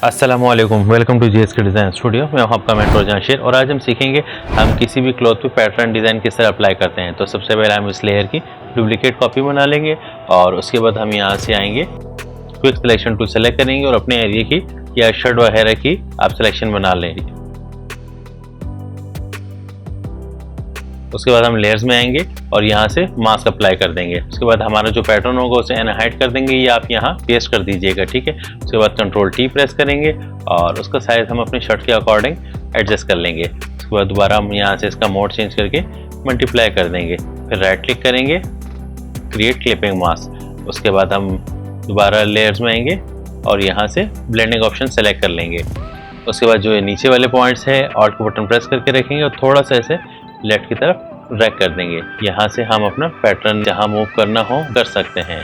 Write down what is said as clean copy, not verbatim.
अस्सलामुअलैकुम, welcome to GSK design studio. मैं हूं आपका मेंटर जहांगीर और आज हम सीखेंगे हम किसी भी क्लॉथ पे पैटर्न डिज़ाइन किस तरह अप्लाई करते हैं। तो सबसे पहले हम इस लेयर की डुप्लीकेट कॉपी बना लेंगे और उसके बाद हम यहां से आएंगे, क्विक सिलेक्शन टूल सेलेक्ट करेंगे और अपने एरिया की या शर्ट वगैरह की आप सिलेक्शन बना लेंगे। उसके बाद हम लेयर्स में आएंगे और यहाँ से मास्क अप्लाई कर देंगे। उसके बाद हमारा जो पैटर्न होगा उसे एनहाइड कर देंगे, ये आप यहाँ पेस्ट कर दीजिएगा, ठीक है। उसके बाद कंट्रोल टी प्रेस करेंगे और उसका साइज हम अपने शर्ट के अकॉर्डिंग एडजस्ट कर लेंगे। उसके बाद दोबारा हम यहाँ से इसका मोड चेंज करके मल्टीप्लाई कर देंगे, फिर राइट क्लिक करेंगे, क्रिएट क्लिपिंग मास्क। उसके बाद हम दोबारा लेयर्स में आएंगे और यहाँ से ब्लेंडिंग ऑप्शन सेलेक्ट कर लेंगे। उसके बाद जो नीचे वाले पॉइंट्स है ऑल्ट को बटन प्रेस करके रखेंगे और थोड़ा सा ऐसे लेफ्ट की तरफ ड्रैग कर देंगे। यहाँ से हम अपना पैटर्न जहाँ मूव करना हो कर सकते हैं।